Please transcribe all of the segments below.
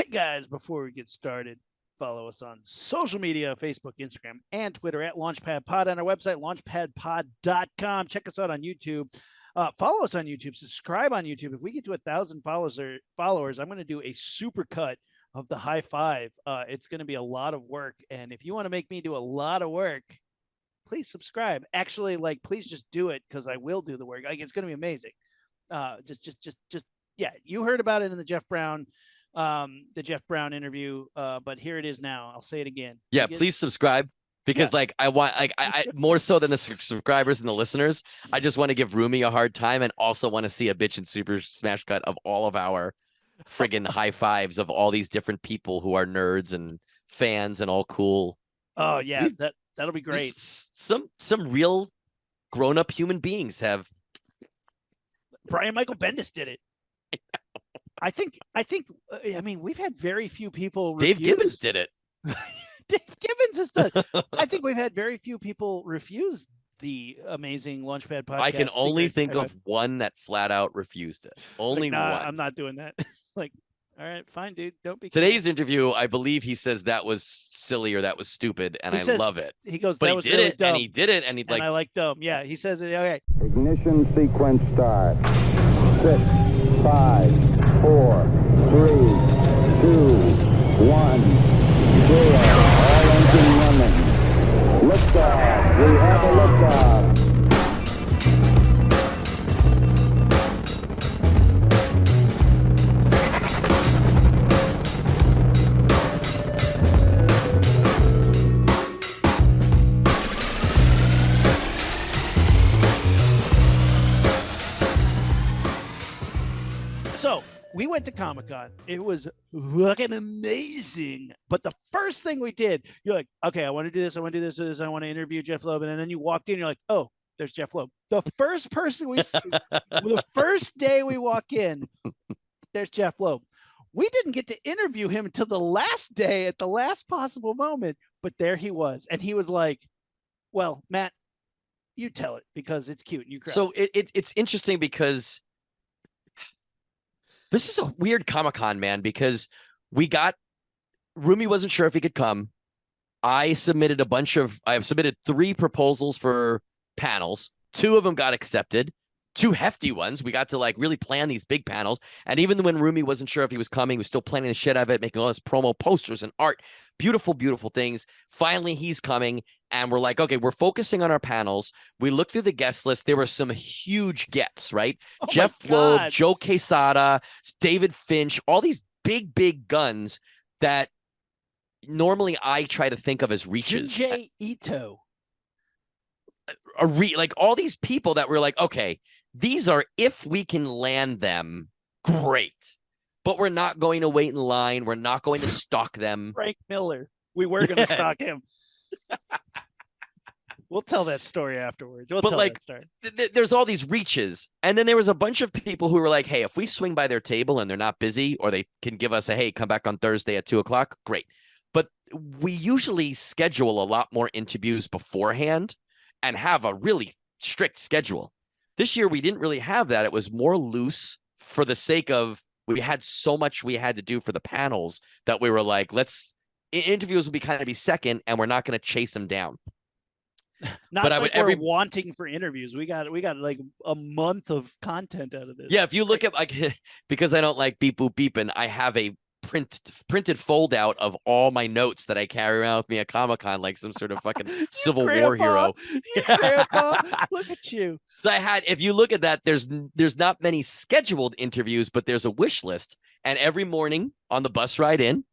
Guys, before we get started, follow us on social media, Facebook, Instagram, and Twitter at Launchpad Pod, on our website, launchpadpod.com. Check us out on YouTube. Follow us on YouTube. Subscribe on YouTube. If we get to 1,000 followers, I'm going to do a super cut of the high five. It's going to be a lot of work. And if you want to make me do a lot of work, please subscribe. Actually, please just do it, because I will do the work. It's going to be amazing. Yeah, you heard about it in the Jeph Brown interview, but here it is now. I'll say it again. Yeah, please subscribe, because I want I more so than the subscribers and the listeners, I just want to give Rumi a hard time, and also want to see a bitch and super smash cut of all of our friggin' high fives of all these different people who are nerds and fans and all cool. Oh yeah, that'll be great. Some real grown-up human beings have. Brian Michael Bendis did it. I mean, we've had very few people refuse. Dave Gibbons did it. Dave Gibbons has done. I think we've had very few people refuse the amazing Launchpad podcast. I can only think of one that flat out refused it. Only one. I'm not doing that. All right, fine, dude. Don't be. Today's interview, I believe he says that was silly or that was stupid, and I love it. He goes, but he did it, and he did it, and and I like dumb. Yeah, he says it. Okay. Ignition sequence start. 6, 5, 4, 3, 2, 1, 0. All engine running. Liftoff. We have a liftoff. So we went to Comic-Con. It was fucking amazing. But the first thing we did, you're like, okay, I want to do this. I want to do this. I want to interview Jeph Loeb. And then you walked in, you're like, oh, there's Jeph Loeb. The first person we see, the first day we walk in, there's Jeph Loeb. We didn't get to interview him until the last day at the last possible moment. But there he was. And he was like, well, Matt, you tell it, because it's cute and you cry. So it's interesting, because this is a weird Comic-Con, man, because Rumi wasn't sure if he could come. I submitted 3 proposals for panels. 2 of them got accepted. 2 hefty ones. We got to really plan these big panels. And even when Rumi wasn't sure if he was coming, he was still planning the shit out of it, making all this promo posters and art. Beautiful, beautiful things. Finally, he's coming. And we're like, okay, we're focusing on our panels. We looked through the guest list. There were some huge gets, right? Oh Jeph Loeb, Joe Quesada, David Finch, all these big, big guns that normally I try to think of as reaches. Junji Ito. All these people that were like, okay, these are, if we can land them, great. But we're not going to wait in line. We're not going to stalk them. Frank Miller. We were going to stalk him. We'll tell that story afterwards. There's all these reaches. And then there was a bunch of people who were like, hey, if we swing by their table and they're not busy, or they can give us a, hey, come back on Thursday at 2:00, great. But we usually schedule a lot more interviews beforehand and have a really strict schedule. This year, we didn't really have that. It was more loose, for the sake of, we had so much we had to do for the panels that we were like, interviews will be second, and we're not going to chase them down. We're wanting for interviews. We got like a month of content out of this. Yeah, if you look at, because I don't like beep boop beep, and I have a printed fold out of all my notes that I carry around with me at Comic-Con, like some sort of fucking Civil War hero. Grandpa, look at you. So if you look at that, there's not many scheduled interviews, but there's a wish list. And every morning on the bus ride in,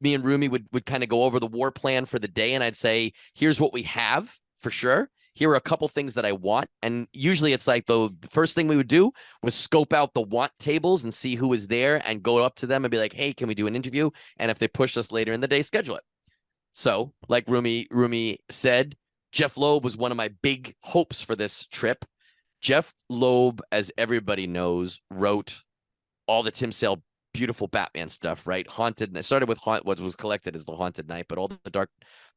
me and Rumi would kind of go over the war plan for the day, and I'd say, here's what we have for sure. Here are a couple things that I want. And usually it's like the first thing we would do was scope out the want tables and see who was there and go up to them and be like, hey, can we do an interview? And if they push us later in the day, schedule it. So like Rumi said, Jeph Loeb was one of my big hopes for this trip. Jeph Loeb, as everybody knows, wrote all the Tim Sale beautiful Batman stuff, right? Haunted. And it started with what was collected as the Haunted Knight, but all the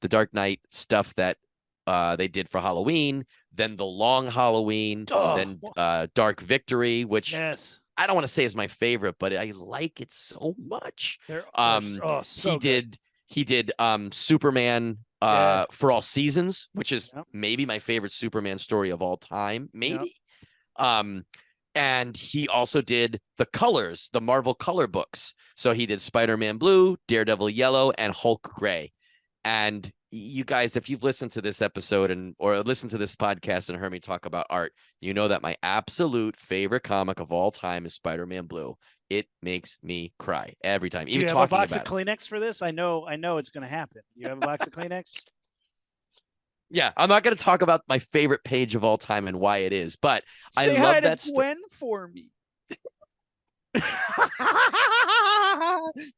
Dark Knight stuff that they did for Halloween, then the Long Halloween, then Dark Victory, which I don't want to say is my favorite, but I like it so much. So He did Superman for All Seasons, which is maybe my favorite Superman story of all time, maybe. And he also did the Marvel color books. So he did Spider-Man Blue, Daredevil Yellow, and Hulk Gray. And you guys, if you've listened to this episode or listened to this podcast and heard me talk about art, you know that my absolute favorite comic of all time is Spider-Man Blue. It makes me cry every time. Even do you have talking a box about of Kleenex for this? I know it's going to happen. You have a box of Kleenex? Yeah, I'm not going to talk about my favorite page of all time and why it is, but Say I love hi that to Gwen for me.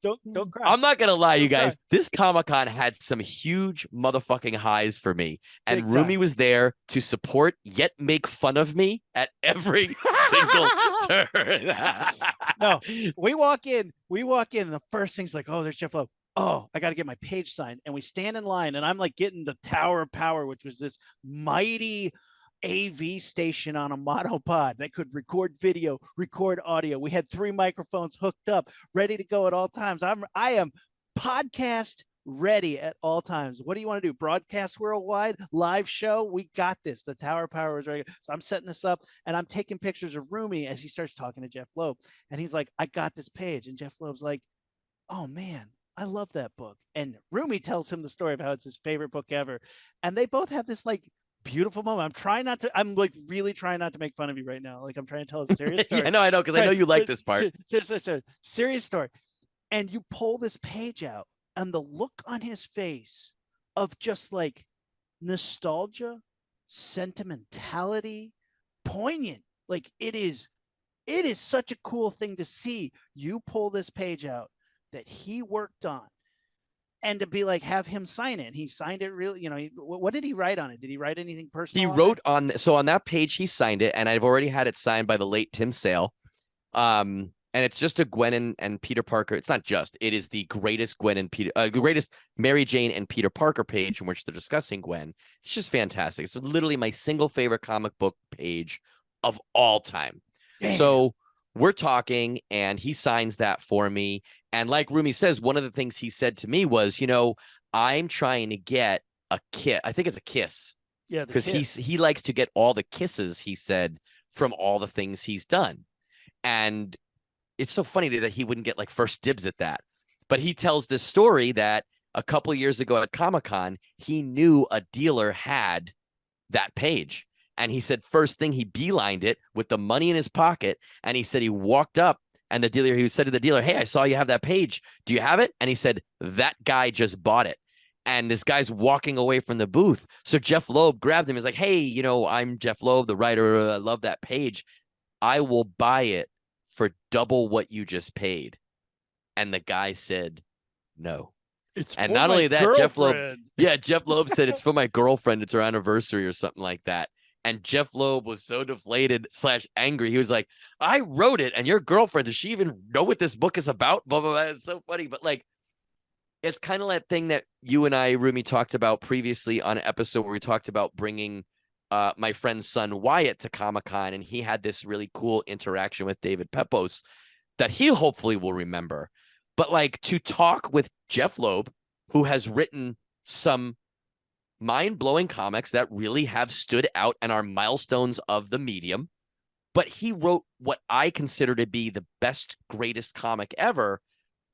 Don't cry. I'm not gonna lie, you guys. This Comic-Con had some huge motherfucking highs for me, and Rumi was there to support yet make fun of me at every single turn. No, we walk in, and the first thing's like, oh, there's Jeph Loeb. Oh, I got to get my page signed. And we stand in line, and I'm like getting the Tower of Power, which was this mighty AV station on a monopod that could record video, record audio. We had 3 microphones hooked up, ready to go at all times. I am podcast ready at all times. What do you want to do? Broadcast worldwide, live show? We got this. The Tower of Power is ready. So I'm setting this up, and I'm taking pictures of Rumi as he starts talking to Jeph Loeb. And he's like, I got this page. And Jeph Loeb's like, oh man, I love that book. And Rumi tells him the story of how it's his favorite book ever. And they both have this like beautiful moment. I'm like really trying not to make fun of you right now. Like I'm trying to tell a serious story. Yeah, I know, because I know you like this part. Just a serious story. And you pull this page out, and the look on his face of just like nostalgia, sentimentality, poignant. Like it is such a cool thing to see. You pull this page out that he worked on, and to be like, have him sign it. He signed it really, what did he write on it? Did he write anything personal? He wrote on that page, he signed it, and I've already had it signed by the late Tim Sale. And it's just a Gwen and Peter Parker. It's not just, it is the greatest greatest Mary Jane and Peter Parker page in which they're discussing Gwen. It's just fantastic. It's literally my single favorite comic book page of all time. Damn. So we're talking, and he signs that for me. And like Rumi says, one of the things he said to me was, I'm trying to get a kiss. I think it's a kiss. Yeah. Because he likes to get all the kisses, he said, from all the things he's done. And it's so funny that he wouldn't get like first dibs at that. But he tells this story that a couple years ago at Comic-Con, he knew a dealer had that page. And he said first thing he beelined it with the money in his pocket. And he said he walked up, and he said to the dealer, hey, I saw you have that page. Do you have it? And he said, that guy just bought it. And this guy's walking away from the booth. So Jeph Loeb grabbed him. He's like, hey, I'm Jeph Loeb, the writer. I love that page. I will buy it for double what you just paid. And the guy said, no. And not only that, Jeph Loeb said, it's for my girlfriend. It's her anniversary or something like that. And Jeph Loeb was so deflated / angry. He was like, I wrote it, and your girlfriend, does she even know what this book is about? Blah, blah, blah. It's so funny. But like, it's kind of that thing that you and I, Rumi, talked about previously on an episode where we talked about bringing my friend's son Wyatt to Comic-Con, and he had this really cool interaction with David Pepos that he hopefully will remember. But like, to talk with Jeph Loeb, who has written some mind-blowing comics that really have stood out and are milestones of the medium, but he wrote what I consider to be the best, greatest comic ever,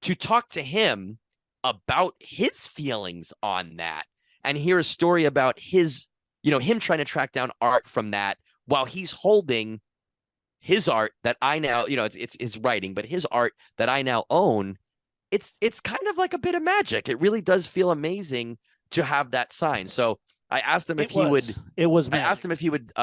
to talk to him about his feelings on that and hear a story about his, him trying to track down art from that while he's holding his art that I now, it's his writing, but his art that I now own. It's kind of like a bit of magic. It really does feel amazing to have that sign. So I asked him if he would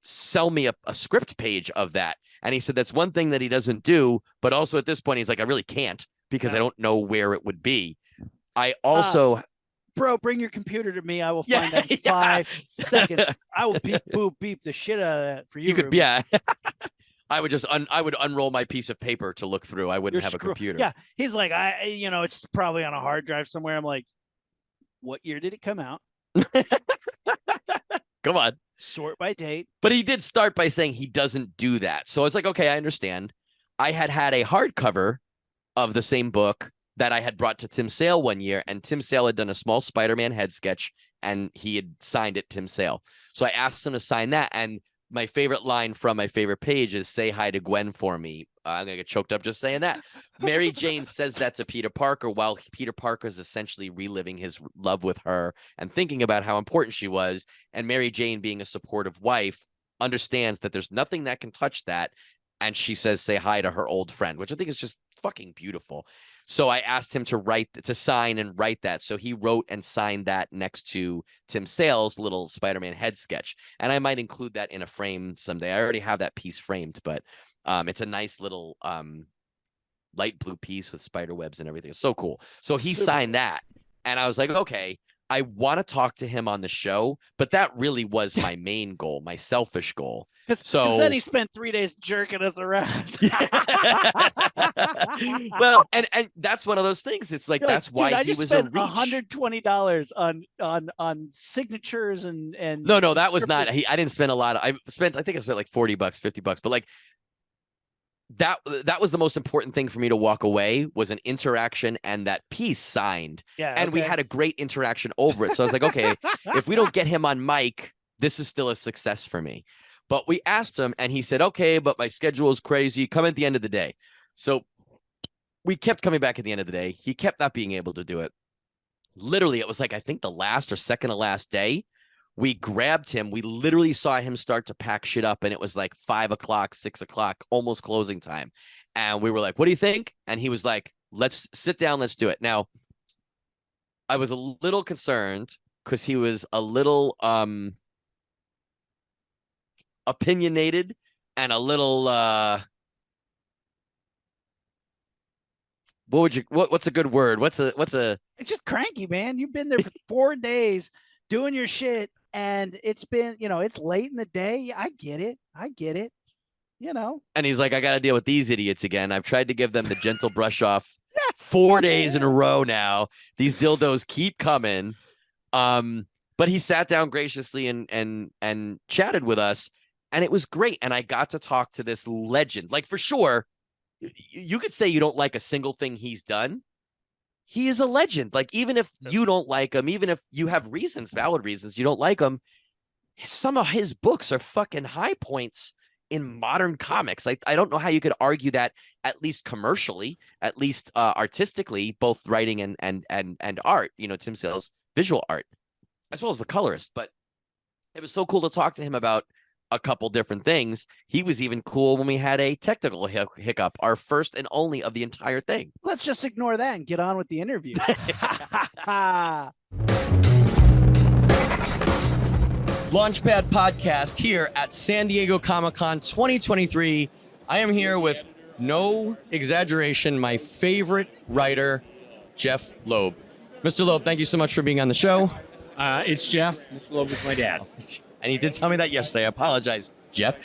sell me a script page of that. And he said, that's one thing that he doesn't do. But also at this point, he's like, I really can't, because I don't know where it would be. I also, bro, bring your computer to me. I will find that in 5 seconds. I will beep the shit out of that for you. You could, yeah. I would just I would unroll my piece of paper to look through. I wouldn't have a computer. Yeah. He's like, it's probably on a hard drive somewhere. I'm like, what year did it come out? Come on. Sort by date. But he did start by saying he doesn't do that. So it's like, okay, I understand. I had a hardcover of the same book that I had brought to Tim Sale one year, and Tim Sale had done a small Spider-Man head sketch, and he had signed it Tim Sale. So I asked him to sign that, and my favorite line from my favorite page is "Say hi to Gwen for me." I'm gonna get choked up just saying that. Mary Jane says that to Peter Parker while Peter Parker is essentially reliving his love with her and thinking about how important she was. And Mary Jane, being a supportive wife, understands that there's nothing that can touch that. And she says, "Say hi to her old friend," which I think is just fucking beautiful. So I asked him to sign and write that. So he wrote and signed that next to Tim Sale's little Spider-Man head sketch. And I might include that in a frame someday. I already have that piece framed, but it's a nice little light blue piece with spider webs and everything. It's so cool. So he signed that. And I was like, okay, I want to talk to him on the show, but that really was my main goal, my selfish goal. So then he spent 3 days jerking us around. Well, and that's one of those things. It's like, that's why he was a reach. $120 on signatures and no, that was not. I didn't spend a lot. I think I spent like $40, $50, but like that was the most important thing for me to walk away, was an interaction and that piece signed. Yeah, and we had a great interaction over it. So I was like, okay, if we don't get him on mic, this is still a success for me. But we asked him, and he said, okay, but my schedule is crazy. Come at the end of the day. So we kept coming back at the end of the day. He kept not being able to do it. Literally, it was like, I think the last or second to last day, we grabbed him. We literally saw him start to pack shit up, and it was like 5 o'clock, 6 o'clock, almost closing time. And we were like, what do you think? And he was like, let's sit down. Let's do it. Now, I was a little concerned because he was a little opinionated and a little what's a good word? What's a It's just cranky, man. You've been there for 4 days doing your shit, and it's been, it's late in the day. I get it. And he's like, I got to deal with these idiots again. I've tried to give them the gentle brush off 4 days in a row now. These dildos keep coming. But he sat down graciously and chatted with us, and it was great. And I got to talk to this legend. Like, for sure, you could say you don't like a single thing he's done. He is a legend. Like, even if you don't like him, even if you have valid reasons you don't like him, some of his books are fucking high points in modern comics. I don't know how you could argue that, at least commercially, at least artistically, both writing and art, Tim Sale's visual art, as well as the colorist. But it was so cool to talk to him about a couple different things. He was even cool when we had a technical hiccup, our first and only of the entire thing. Let's just ignore that and get on with the interview. Launchpad Podcast here at San Diego Comic-Con 2023. I am here with, no exaggeration, my favorite writer, Jeph Loeb. Mr. Loeb, thank you so much for being on the show. It's Jeph. Mr. Loeb is my dad. And he did tell me that yesterday. I apologize, Jeph.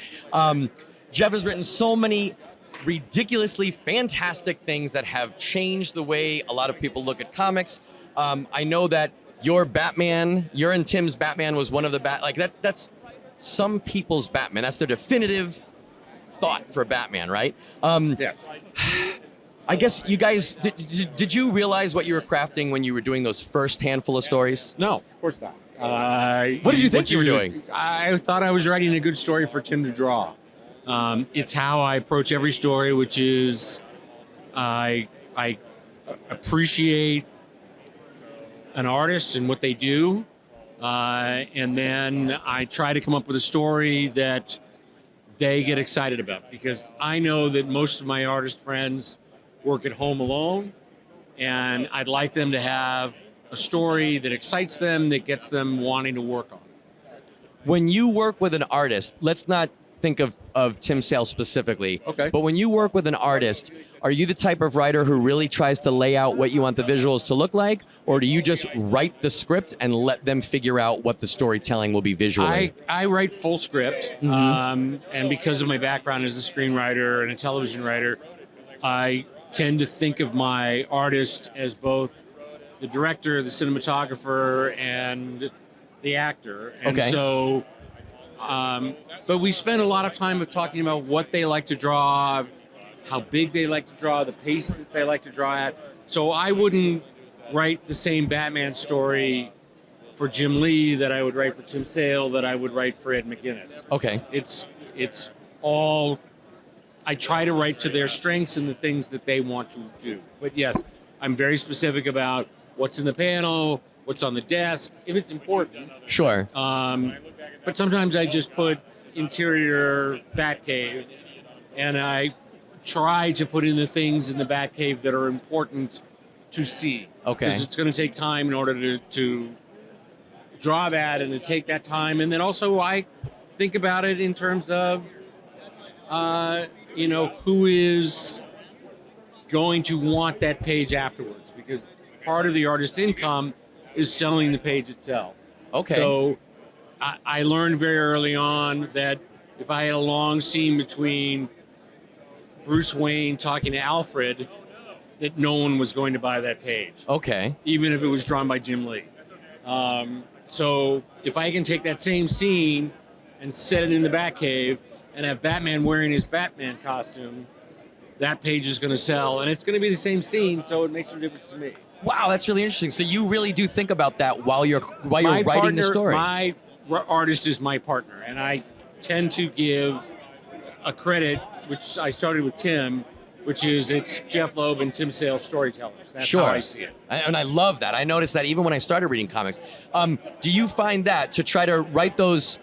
Jeph has written so many ridiculously fantastic things that have changed the way a lot of people look at comics. I know that your and Tim's Batman was one of the that's some people's Batman. That's their definitive thought for Batman, right? Yes. I guess you guys, did you realize what you were crafting when you were doing those first handful of stories? No, of course not. What did you think you were doing? I thought I was writing a good story for Tim to draw. It's how I approach every story, which is I appreciate an artist and what they do, and then I try to come up with a story that they get excited about, because I know that most of my artist friends work at home alone, and I'd like them to have a story that excites them, that gets them wanting to work on it. When you work with an artist, let's not think of Tim Sale specifically. Okay. But when you work with an artist, are you the type of writer who really tries to lay out what you want the visuals to look like? Or do you just write the script and let them figure out what the storytelling will be visually? I write full script. Mm-hmm. And because of my background as a screenwriter and a television writer, I tend to think of my artist as both the director, the cinematographer, and the actor. And Okay. so But we spend a lot of time of talking about what they like to draw, how big they like to draw, the pace that they like to draw at. So I wouldn't write the same Batman story for Jim Lee that I would write for Tim Sale, that I would write for Ed McGuinness. Okay. It's all, I try to write to their strengths and the things that they want to do. But yes, I'm very specific about what's in the panel, what's on the desk, if it's important. Sure. But sometimes I just put interior Batcave, and I try to put in the things in the Batcave that are important to see. Okay. Because it's going to take time in order to draw that and to take that time. And then also I think about it in terms of, who is going to want that page afterwards, because part of the artist's income is selling the page itself. Okay. So I learned very early on that if I had a long scene between Bruce Wayne talking to Alfred, that no one was going to buy that page. Okay. Even if it was drawn by Jim Lee. So if I can take that same scene and set it in the Batcave and have Batman wearing his Batman costume, that page is going to sell. And it's going to be the same scene, so it makes no difference to me. Wow, that's really interesting. So you really do think about that while you're writing the story. My artist is my partner, and I tend to give a credit, which I started with Tim, which is it's Jeph Loeb and Tim Sale storytellers. That's Sure. how I see it. And I love that. I noticed that even when I started reading comics. Do you find that to try to write those,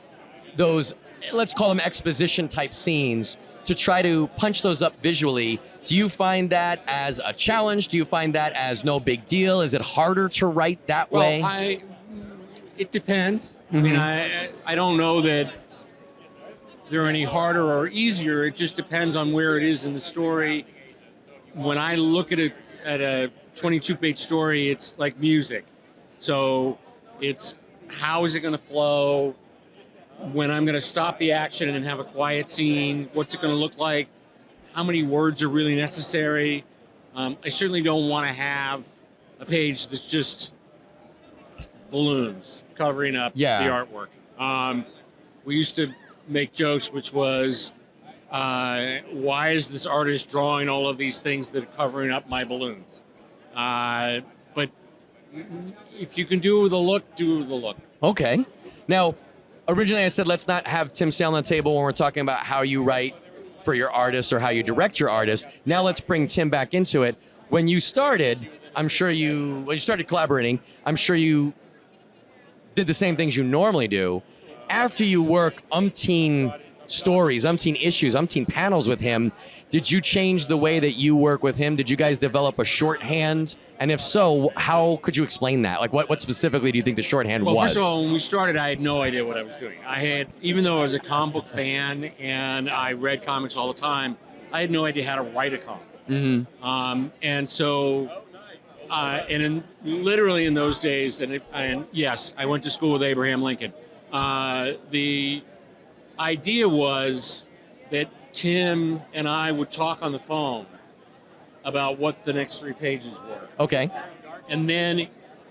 let's call them exposition type scenes, to try to punch those up visually, do you find that as a challenge? Do you find that as no big deal? Is it harder to write that way? Well, it depends. I mean, I don't know that they're any harder or easier. It just depends on where it is in the story. When I look at a 22-page story, it's like music. So it's how is it going to flow? When I'm going to stop the action and have a quiet scene, what's it going to look like? How many words are really necessary? I certainly don't want to have a page that's just balloons covering up the artwork. We used to make jokes, which was, why is this artist drawing all of these things that are covering up my balloons? But if you can do it with a look, do it with a look. Okay. Now, originally I said let's not have Tim Sale on the table when we're talking about how you write for your artist or how you direct your artist. Now let's bring Tim back into it. When you started, when you started collaborating, I'm sure you did the same things you normally do. After you work umpteen stories, umpteen issues, umpteen panels with him, did you change the way that you work with him? Did you guys develop a shorthand? And if so, how could you explain that? Like what specifically do you think the shorthand was? Well, first of all, when we started, I had no idea what I was doing. Even though I was a comic book fan and I read comics all the time, I had no idea how to write a comic. Mm-hmm. And so, literally in those days, and yes, I went to school with Abraham Lincoln. The idea was that Tim and I would talk on the phone about what the next 3 pages were. Okay. And then,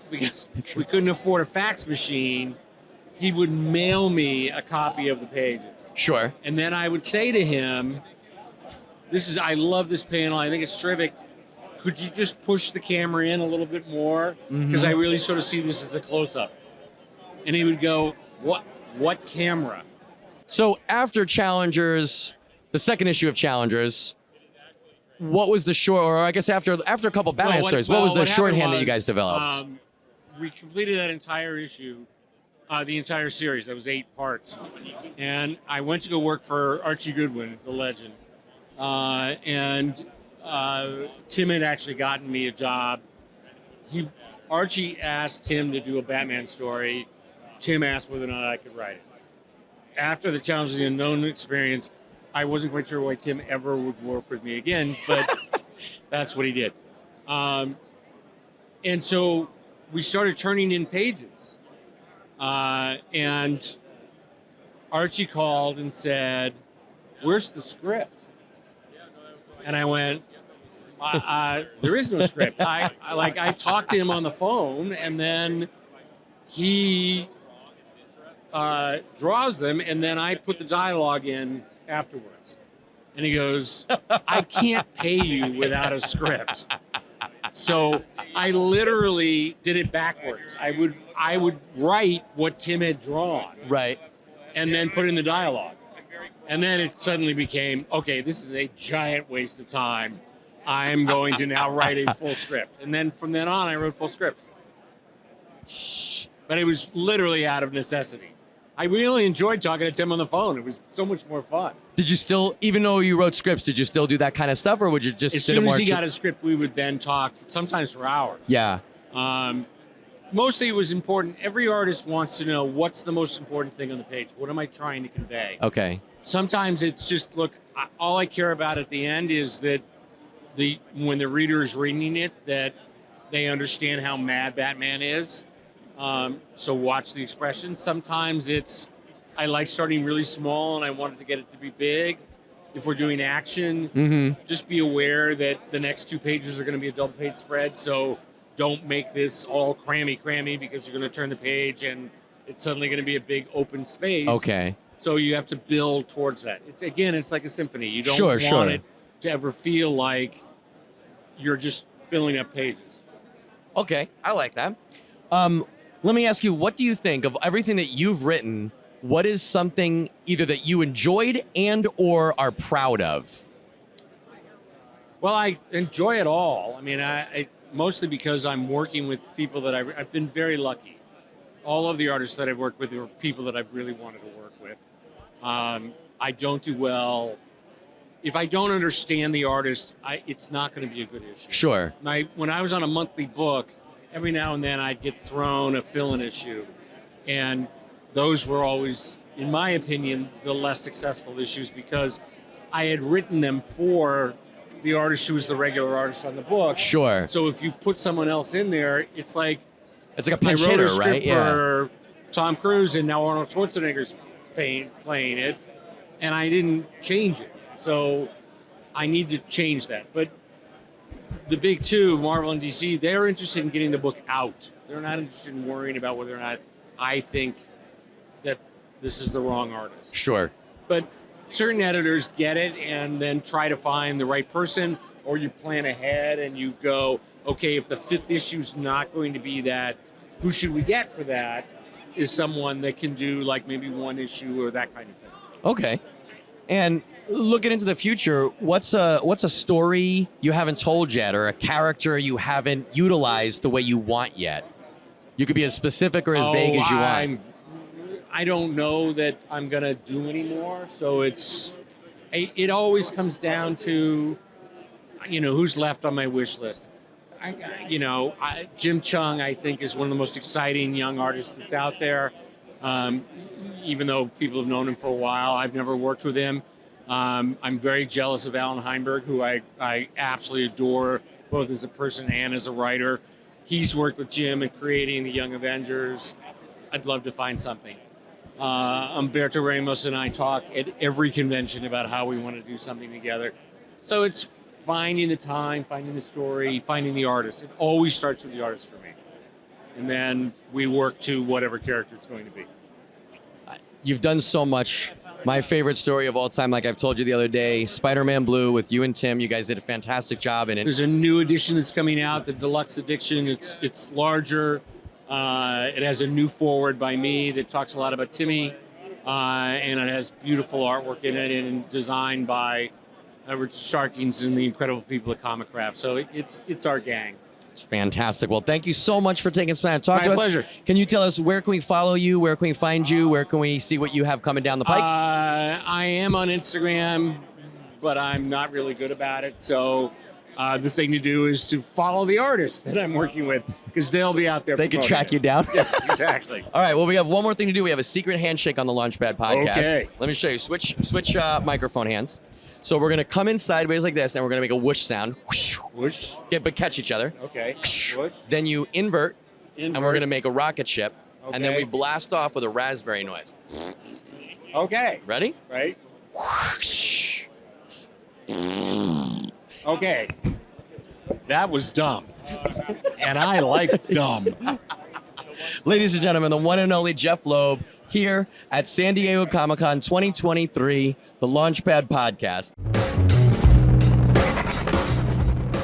because we couldn't afford a fax machine, he would mail me a copy of the pages. Sure. And then I would say to him, I love this panel, I think it's terrific. Could you just push the camera in a little bit more? Because I really sort of see this as a close-up. And he would go, what camera? So after Challengers, the second issue of Challengers, what was the after a couple Batman stories, what was the shorthand that you guys developed? We completed that entire issue, the entire series. That was 8 parts. And I went to go work for Archie Goodwin, the legend. Tim had actually gotten me a job. Archie asked Tim to do a Batman story. Tim asked whether or not I could write it. After the Challenge of the Unknown experience, I wasn't quite sure why Tim ever would work with me again, but that's what he did. And so we started turning in pages. And Archie called and said, "Where's the script?" And I went, there is no script. I talked to him on the phone, and then he draws them, and then I put the dialogue in afterwards. And he goes, I can't pay you without a script. So I literally did it backwards. I would write what Tim had drawn, Right. and then put in the dialogue. And then it suddenly became, okay, this is a giant waste of time. I'm going to now write a full script. And then from then on, I wrote full scripts. But it was literally out of necessity. I really enjoyed talking to Tim on the phone. It was so much more fun. Did you still, even though you wrote scripts, did you still do that kind of stuff, or would you just As did it soon more as he got a script, we would then talk, sometimes for hours. Yeah. Mostly it was important. Every artist wants to know what's the most important thing on the page. What am I trying to convey? Okay. Sometimes it's just, look, all I care about at the end is that when the reader is reading it, that they understand how mad Batman is. So watch the expressions. Sometimes I like starting really small and I wanted to get it to be big. If we're doing action, just be aware that the next 2 pages are going to be a double page spread. So don't make this all crammy because you're going to turn the page and it's suddenly going to be a big open space. Okay. So you have to build towards that. It's like a symphony. You don't Sure, want sure. it to ever feel like you're just filling up pages. Okay, I like that. Let me ask you, what do you think of everything that you've written? What is something either that you enjoyed and or are proud of? Well, I enjoy it all. I mean, I mostly because I'm working with people that I've been very lucky. All of the artists that I've worked with are people that I've really wanted to work with. I don't do well. If I don't understand the artist, it's not going to be a good issue. Sure. When I was on a monthly book, every now and then I'd get thrown a fill-in issue. And those were always, in my opinion, the less successful issues because I had written them for the artist who was the regular artist on the book. Sure. So if you put someone else in there, it's like a pinch I wrote hitter, a script right? Yeah. for Tom Cruise, and now Arnold Schwarzenegger's playing it, and I didn't change it. So I need to change that. But the big two, Marvel and DC, they're interested in getting the book out. They're not interested in worrying about whether or not I think that this is the wrong artist. Sure. But certain editors get it and then try to find the right person, or you plan ahead and you go, okay, if the 5th issue's not going to be that, who should we get for that? Is someone that can do like maybe 1 issue or that kind of thing. Okay. And looking into the future, what's a story you haven't told yet, or a character you haven't utilized the way you want yet? You could be as specific or as vague as you want. I don't know that I'm gonna do anymore. So it always comes down to, who's left on my wish list. Jim Chung, I think, is one of the most exciting young artists that's out there. Even though people have known him for a while, I've never worked with him. I'm very jealous of Alan Heinberg, who I absolutely adore, both as a person and as a writer. He's worked with Jim in creating the Young Avengers. I'd love to find something. Humberto Ramos and I talk at every convention about how we want to do something together. So it's finding the time, finding the story, finding the artist. It always starts with the artist for me. And then we work to whatever character it's going to be. You've done so much. My favorite story of all time, like I've told you the other day, Spider-Man Blue with you and Tim. You guys did a fantastic job in it. There's a new edition that's coming out, the deluxe edition. It's larger. It has a new foreword by me that talks a lot about Timmy, and it has beautiful artwork in it and designed by Richard Sharkins and the incredible people at Comic Craft. So it's our gang. It's fantastic. Well, thank you so much for taking some time to talk to us. My pleasure. Can you tell us where can we follow you? Where can we find you? Where can we see what you have coming down the pike? I am on Instagram, but I'm not really good about it. So the thing to do is to follow the artist that I'm working with, because they'll be out there. They can track you down. Yes, exactly. All right. Well, we have one more thing to do. We have a secret handshake on the Launchpad podcast. Okay. Let me show you. Switch microphone hands. So we're going to come in sideways like this, and we're going to make a whoosh sound. Whoosh. But catch each other. Okay. Whoosh. Then you invert, and we're going to make a rocket ship. Okay. And then we blast off with a raspberry noise. Okay. Ready? Right. Okay. That was dumb. And I like dumb. Ladies and gentlemen, the one and only Jeph Loeb. here at San Diego Comic-Con 2023, the Launchpad Podcast.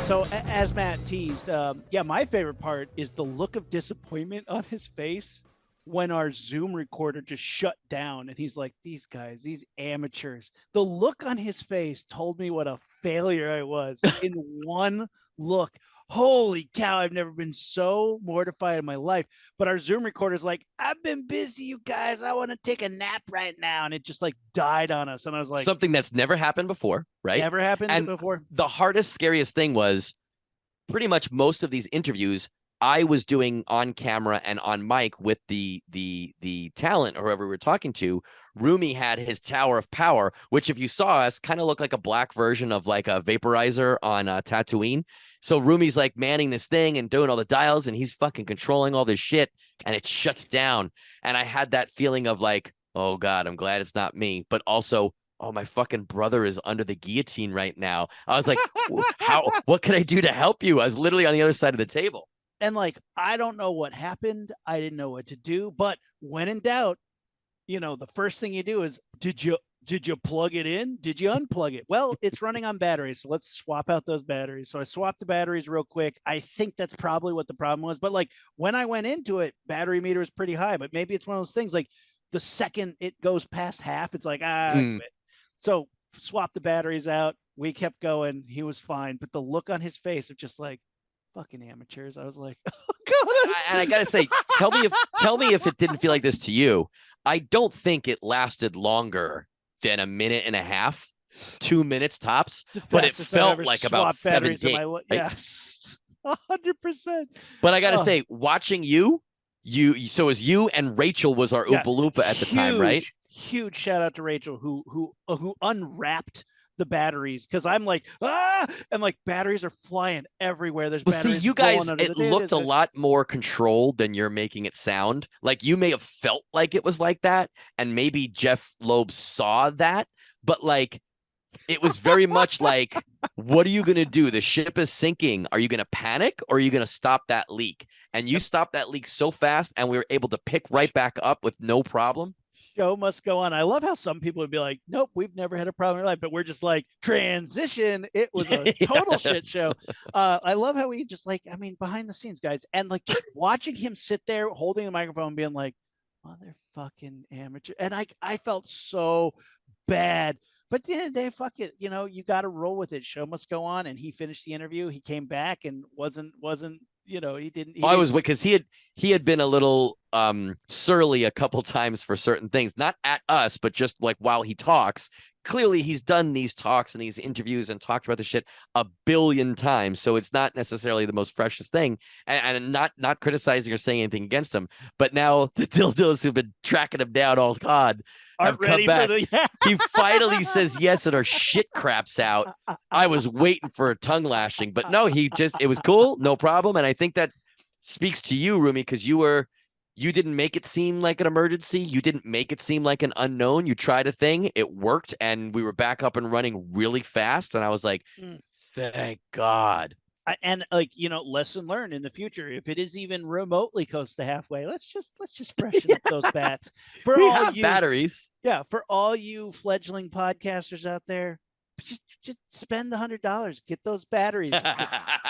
So as Matt teased, yeah, my favorite part is the look of disappointment on his face when our Zoom recorder just shut down and he's like, these guys, these amateurs. The look on his face told me what a failure I was in one look. Holy cow, I've never been so mortified in my life. But our Zoom recorder's like, I've been busy, you guys. I want to take a nap right now. And it just like died on us. And I was like, something that's never happened before, right? Never happened before. The hardest, scariest thing was pretty much most of these interviews I was doing on camera and on mic with the talent or whoever we were talking to. Rumi had his tower of power, which if you saw us kind of looked like a black version of like a vaporizer on Tatooine. So Rumi's like manning this thing and doing all the dials and he's fucking controlling all this shit and it shuts down. And I had that feeling of like, oh God, I'm glad it's not me. But also, oh, my fucking brother is under the guillotine right now. I was like, what can I do to help you? I was literally on the other side of the table. And like, I don't know what happened. I didn't know what to do. But when in doubt, you know, the first thing you do is, did you plug it in? Did you unplug it? Well, it's running on batteries. So let's swap out those batteries. So I swapped the batteries real quick. I think that's probably what the problem was. But like when I went into it, battery meter was pretty high. But maybe it's one of those things like the second it goes past half, it's like, I quit. So swap the batteries out. We kept going. He was fine. But the look on his face of just like, fucking amateurs. I was like, oh God. And I gotta say, tell me if it didn't feel like this to you. I don't think it lasted longer than a minute and a half, 2 minutes tops, but it felt like about 7 days. Right? Yes, 100%. But I gotta say, watching you, so it was you and Rachel was our Oompa Loompa at the time, right? Huge shout out to Rachel who unwrapped the batteries because I'm like, and like batteries are flying everywhere. There's batteries. See, you guys, it looked a lot more controlled than you're making it sound. Like you may have felt like it was like that, and maybe Jeph Loeb saw that, but like it was very much like, what are you gonna do? The ship is sinking. Are you gonna panic or are you gonna stop that leak? And you stopped that leak so fast, and we were able to pick right back up with no problem. Show must go on. I love how some people would be like, nope, we've never had a problem in our life, but we're just like, transition. It was a total shit show. I love how we just like, I mean, behind the scenes, guys, and like just watching him sit there holding the microphone being like, motherfucking amateur. And I felt so bad. But at the end of the day, fuck it. You know, you got to roll with it. Show must go on. And he finished the interview. He came back and wasn't, you know, he didn't. I was because he had been a little surly a couple times for certain things, not at us, but just like while he talks. Clearly, he's done these talks and these interviews and talked about the shit a billion times, so it's not necessarily the most freshest thing. And not criticizing or saying anything against him, but now the dildos who've been tracking him down all God have come back. He finally says yes, and our shit craps out. I was waiting for a tongue lashing, but no, it was cool, no problem. And I think that speaks to you, Rumi, because you didn't make it seem like an emergency. You didn't make it seem like an unknown. You tried a thing, it worked, and we were back up and running really fast. And I was like, thank God. And like, you know, lesson learned in the future. If it is even remotely close to halfway, let's just freshen up those bats. For we all have you batteries. Yeah, for all you fledgling podcasters out there, just spend the $100. Get those batteries.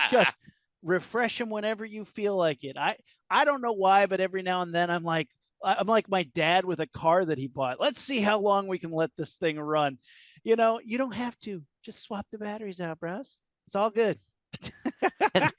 just refresh them whenever you feel like it. I don't know why, but every now and then I'm like my dad with a car that he bought. Let's see how long we can let this thing run. You know, you don't have to. Just swap the batteries out, bros. It's all good. And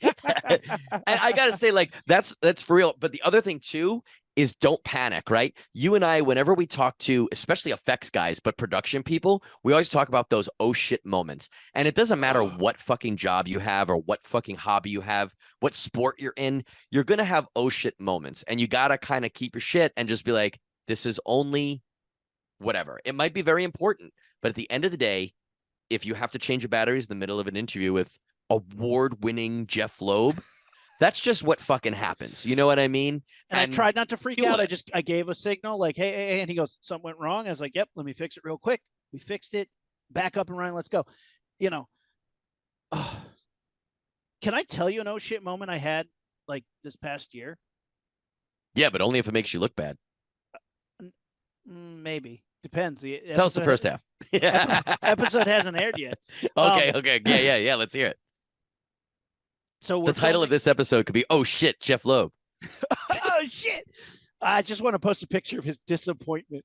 I gotta say, like, that's for real. But the other thing too is don't panic, right? You and I, whenever we talk to, especially effects guys, but production people, we always talk about those oh shit moments. And it doesn't matter what fucking job you have or what fucking hobby you have, what sport you're in, you're gonna have oh shit moments. And you gotta kind of keep your shit and just be like, this is only whatever. It might be very important, but at the end of the day, if you have to change your batteries in the middle of an interview with award-winning Jeph Loeb, that's just what fucking happens. You know what I mean? And I tried not to freak out. I gave a signal like, hey, and he goes, something went wrong. I was like, yep, let me fix it real quick. We fixed it. Back up and running. Let's go. You know, can I tell you an oh shit moment I had like this past year? Yeah, but only if it makes you look bad. Maybe. Depends. The Tell us the first half. episode hasn't aired yet. Okay. Yeah. Let's hear it. So the title of this episode could be "Oh shit, Jeph Loeb." Oh shit! I just want to post a picture of his disappointment.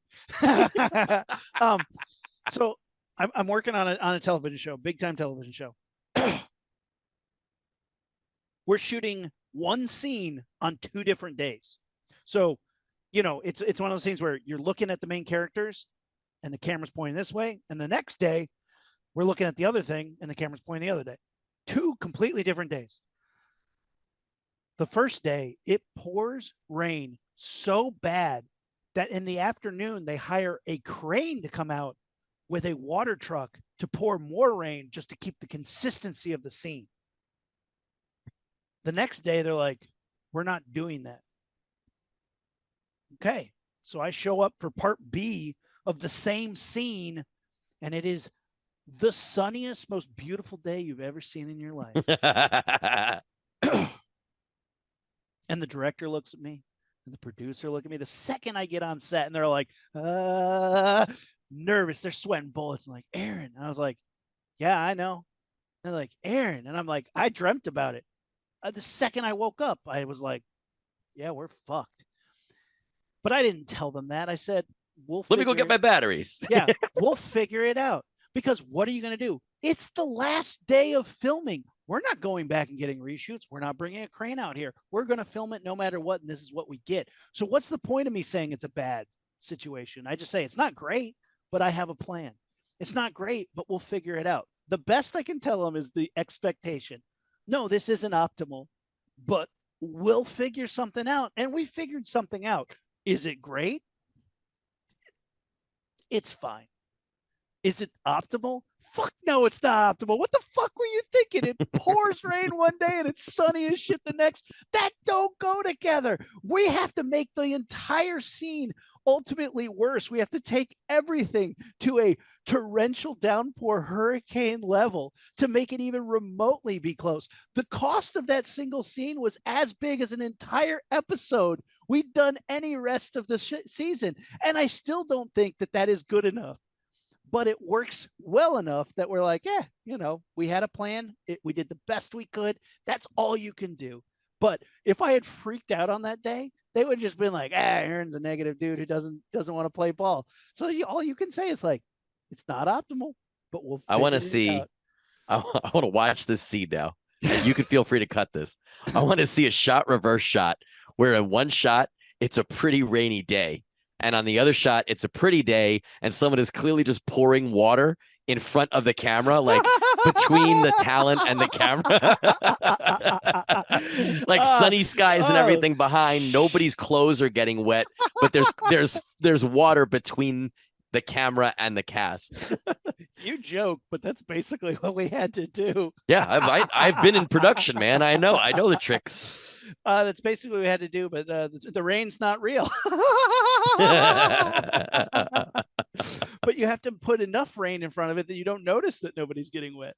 So I'm working on a television show, big time television show. We're shooting one scene on 2 different days. So, it's one of those things where you're looking at the main characters and the camera's pointing this way. And the next day, we're looking at the other thing and the camera's pointing the other day. 2 completely different days. The first day, it pours rain so bad that in the afternoon, they hire a crane to come out with a water truck to pour more rain just to keep the consistency of the scene. The next day, they're like, we're not doing that. Okay. So I show up for part B of the same scene, and it is the sunniest, most beautiful day you've ever seen in your life. And the director looks at me, and the producer look at me the second I get on set, and they're like, nervous. They're sweating bullets. And like, Aaron. And I was like, yeah, I know. And they're like, Aaron. And I'm like, I dreamt about it. The second I woke up, I was like, yeah, we're fucked. But I didn't tell them that. I said, let me go get my batteries. Yeah, we'll figure it out. Because what are you going to do? It's the last day of filming. We're not going back and getting reshoots. We're not bringing a crane out here. We're going to film it no matter what, and this is what we get. So what's the point of me saying it's a bad situation? I just say it's not great, but I have a plan. It's not great, but we'll figure it out. The best I can tell them is the expectation. No, this isn't optimal, but we'll figure something out. And we figured something out. Is it great? It's fine. Is it optimal? Fuck no, it's not optimal. What the fuck were you thinking? It pours rain one day and it's sunny as shit the next. That don't go together. We have to make the entire scene ultimately worse. We have to take everything to a torrential downpour hurricane level to make it even remotely be close. The cost of that single scene was as big as an entire episode we've done any rest of the season. And I still don't think that is good enough. But it works well enough that we're like, yeah, we had a plan. We did the best we could. That's all you can do. But if I had freaked out on that day, they would have just been like, Aaron's a negative dude who doesn't want to play ball. So all you can say is like, it's not optimal, but we'll. I want to see. I want to watch this scene now. And you could feel free to cut this. I want to see a shot reverse shot where in one shot it's a pretty rainy day. And on the other shot, it's a pretty day, and someone is clearly just pouring water in front of the camera, like between the talent and the camera. Like sunny skies and everything behind. Nobody's clothes are getting wet, but there's water between the camera and the cast. You joke, but that's basically what we had to do. Yeah, I've been in production, man. I know the tricks. That's basically what we had to do, but the rain's not real. But you have to put enough rain in front of it that you don't notice that nobody's getting wet.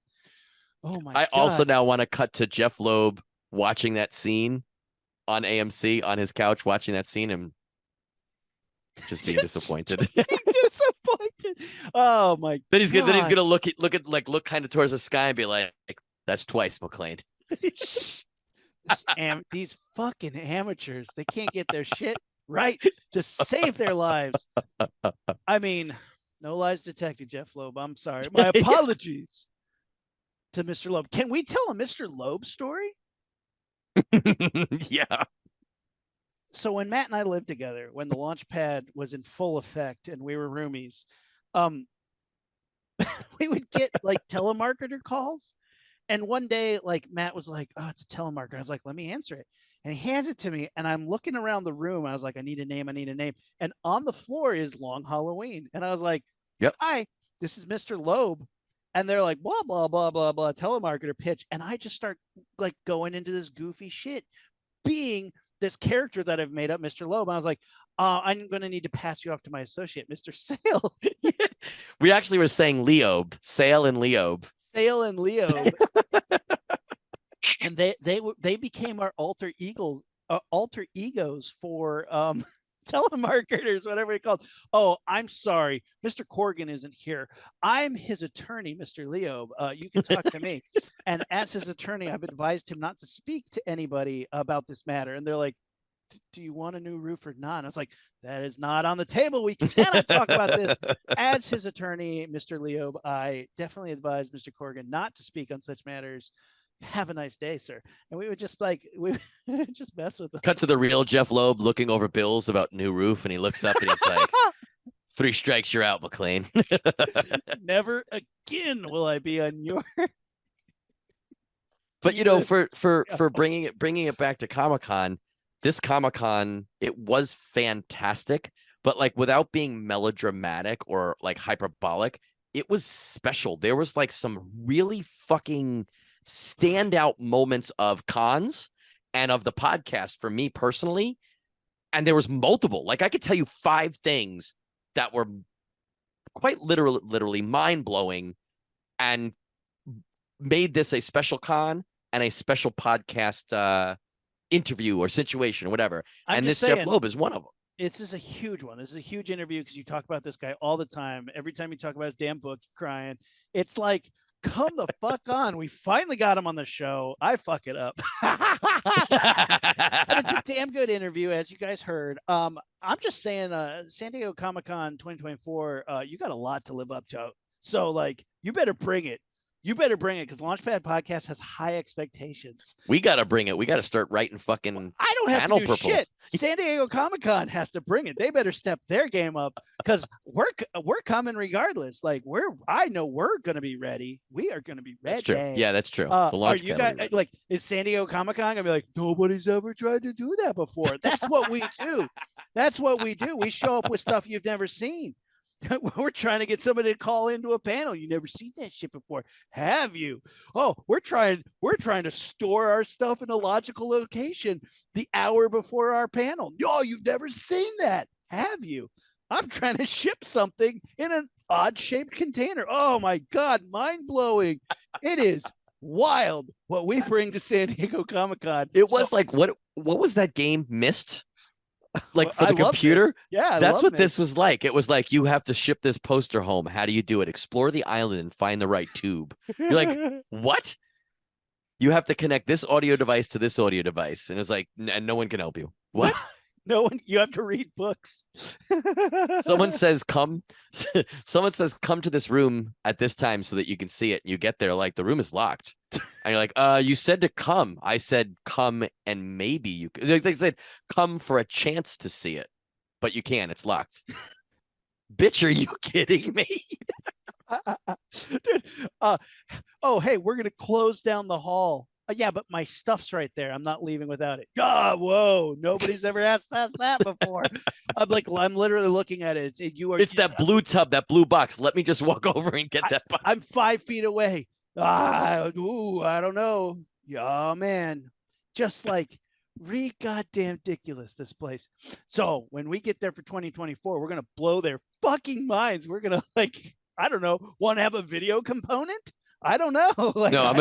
Oh my God. I also now want to cut to Jeph Loeb watching that scene on AMC on his couch, watching that scene and just being disappointed. Disappointed. Oh my then he's God. Then he's gonna look kind of towards the sky and be like, that's twice, McLean. These fucking amateurs, they can't get their shit right to save their lives. I mean, no lies detected, Jeph Loeb. I'm sorry. My apologies to Mr. Loeb. Can we tell a Mr. Loeb story? Yeah. So when Matt and I lived together, when the launch pad was in full effect and we were roomies, we would get like telemarketer calls. And one day, like Matt was like, "Oh, it's a telemarketer." I was like, "Let me answer it." And he hands it to me, and I'm looking around the room. I was like, "I need a name. I need a name." And on the floor is Long Halloween. And I was like, "Yep, hi, this is Mr. Loeb." And they're like, blah blah blah blah blah, telemarketer pitch. And I just start like going into this goofy shit, being this character that I've made up, Mr. Loeb. And I was like, I'm going to need to pass you off to my associate, Mr. Sale. We actually were saying Loeb, Sale and Loeb. Sale and Leo, and they became our alter egos for telemarketers, whatever he called. Oh, I'm sorry, Mr. Corgan isn't here. I'm his attorney, Mr. Loeb. You can talk to me. And as his attorney, I've advised him not to speak to anybody about this matter. And they're like, do you want a new roof or not? And I was like, that is not on the table. We cannot talk about this. As his attorney, Mr. Loeb, I definitely advise Mr. Corgan not to speak on such matters. Have a nice day, sir. And we would just we would just mess with them. Cut to the real Jeph Loeb looking over bills about new roof, and he looks up and he's like, 3 strikes, you're out, McLean. Never again will I be on your. But for bringing it back to Comic-Con, this Comic-Con, it was fantastic, but like without being melodramatic or like hyperbolic, it was special. There was like some really fucking standout moments of cons and of the podcast for me personally. And there was multiple. Like I could tell you 5 things that were quite literally mind-blowing and made this a special con and a special podcast interview or situation or whatever. And this Jeph Loeb is one of them. This is a huge one. This is a huge interview because you talk about this guy all the time. Every time you talk about his damn book, you're crying. It's like, come the fuck on. We finally got him on the show. I fuck it up. But it's a damn good interview, as you guys heard. I'm just saying, San Diego Comic-Con 2024, you got a lot to live up to. So, like, you better bring it. You better bring it because Launchpad Podcast has high expectations. We got to bring it. We got to start writing fucking I don't have to do purples. Shit. San Diego Comic-Con has to bring it. They better step their game up because we're coming regardless. Like I know we're going to be ready. We are going to be ready. That's true. Yeah, that's true. Are you guys like, is San Diego Comic-Con going to be like, nobody's ever tried to do that before? That's what we do. That's what we do. We show up with stuff you've never seen. We're trying to get somebody to call into a panel. You never seen that shit before, have you? Oh, we're trying to store our stuff in a logical location the hour before our panel. No, you've never seen that, have you? I'm trying to ship something in an odd-shaped container. Oh my God, mind-blowing. It is wild what we bring to San Diego Comic-Con. It was like, what was that game, Myst? Like for the computer? Yeah, that's what this was like. It was like, you have to ship this poster home. How do you do it? Explore the island and find the right tube. You're like, what? You have to connect this audio device to this audio device. And it's like, and no one can help you. What? No one, you have to read books. Someone says, come to this room at this time so that you can see it. And you get there, like, the room is locked. And you're like, you said to come. I said, come and maybe you could. They said, come for a chance to see it, but you can't. It's locked. Bitch, are you kidding me? Dude, oh, hey, we're going to close down the hall. Yeah, but my stuff's right there. I'm not leaving without it. Whoa. Nobody's ever asked us that before. I'm literally looking at it. It's that blue tub, that blue box. Let me just walk over and get that box. I'm 5 feet away. I don't know. Yeah, man. Just like goddamn ridiculous, this place. So when we get there for 2024, we're going to blow their fucking minds. We're going to, like, I don't know, want to have a video component? I don't know. Like, no,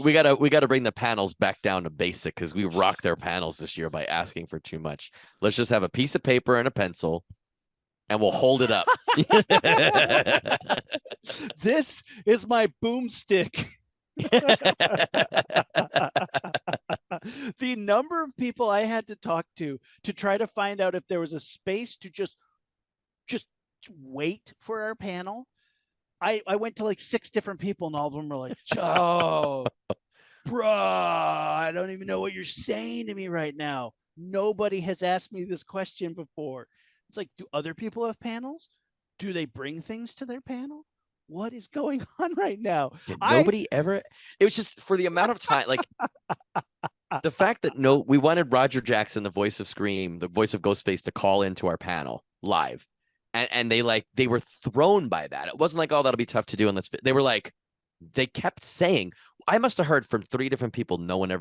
we gotta bring the panels back down to basic because we rocked their panels this year by asking for too much. Let's just have a piece of paper and a pencil, and we'll hold it up. This is my boomstick. The number of people I had to talk to try to find out if there was a space to just wait for our panel. I went to like 6 different people and all of them were like, oh, bruh, I don't even know what you're saying to me right now. Nobody has asked me this question before. It's like, do other people have panels? Do they bring things to their panel? What is going on right now? Yeah, nobody ever. It was just for the amount of time, like the fact that we wanted Roger Jackson, the voice of Scream, the voice of Ghostface, to call into our panel live. And they were thrown by that. It wasn't like, oh, that'll be tough to do. And they were like, they kept saying, I must have heard from 3 different people. No one's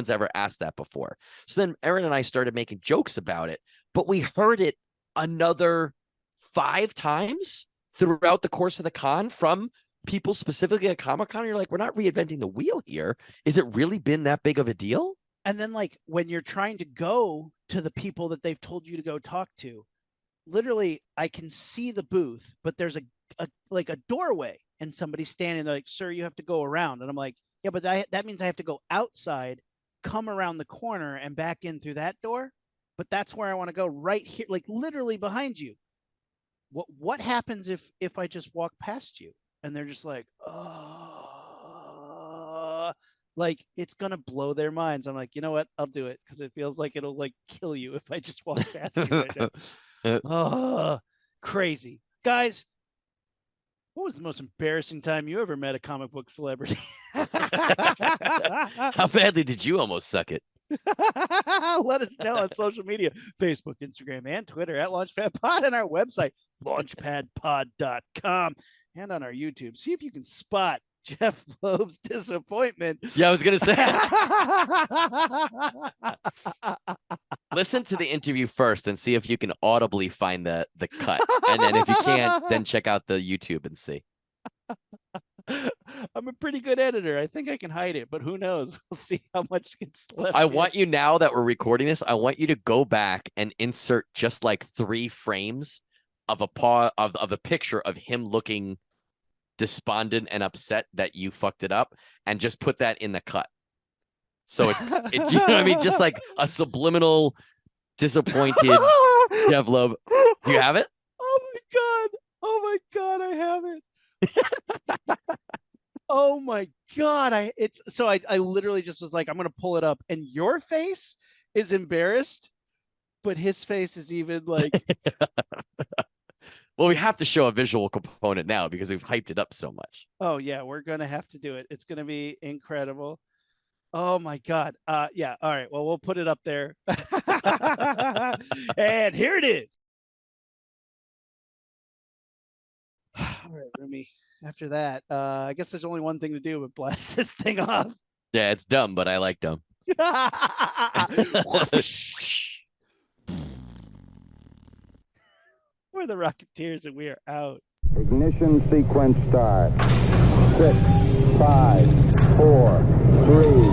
ever asked that before. So then Aaron and I started making jokes about it, but we heard it another 5 times throughout the course of the con from people specifically at Comic-Con. You're like, we're not reinventing the wheel here. Is it really been that big of a deal? And then like when you're trying to go to the people that they've told you to go talk to, literally I can see the booth, but there's a like a doorway and somebody's standing there like, sir, you have to go around. And I'm like, yeah, but that means I have to go outside, come around the corner and back in through that door. But that's where I want to go, right here, like literally behind you. What happens if I just walk past you? And they're just like, oh, like it's gonna blow their minds. I'm like, you know what? I'll do it because it feels like it'll like kill you if I just walk past you right now. Oh, crazy. Guys, what was the most embarrassing time you ever met a comic book celebrity? How badly did you almost suck it? Let us know on social media, Facebook, Instagram, and Twitter at LaunchpadPod, and our website, launchpadpod.com, and on our YouTube. See if you can spot Jeph Loeb's disappointment. Yeah, I was going to say. Listen to the interview first and see if you can audibly find the cut. And then if you can't, then check out the YouTube and see. I'm a pretty good editor. I think I can hide it, but who knows? We'll see how much gets left. I want you, now that we're recording this, I want you to go back and insert just like 3 frames of a picture of him looking despondent and upset that you fucked it up, and just put that in the cut. So it you know what I mean? Just like a subliminal disappointed Jeph Loeb. Do you have it? Oh my god, I have it. Oh my god, I literally just was like, I'm gonna pull it up, and your face is embarrassed, but his face is even like well, we have to show a visual component now because we've hyped it up so much. Oh yeah, we're gonna have to do it. It's gonna be incredible. Oh my god. Yeah, all right. Well, we'll put it up there. And here it is. All right, Rumi. After that, I guess there's only one thing to do but blast this thing off. Yeah, it's dumb, but I like dumb. We're the Rocketeers and we are out. Ignition sequence start. 6, 5, 4, 3,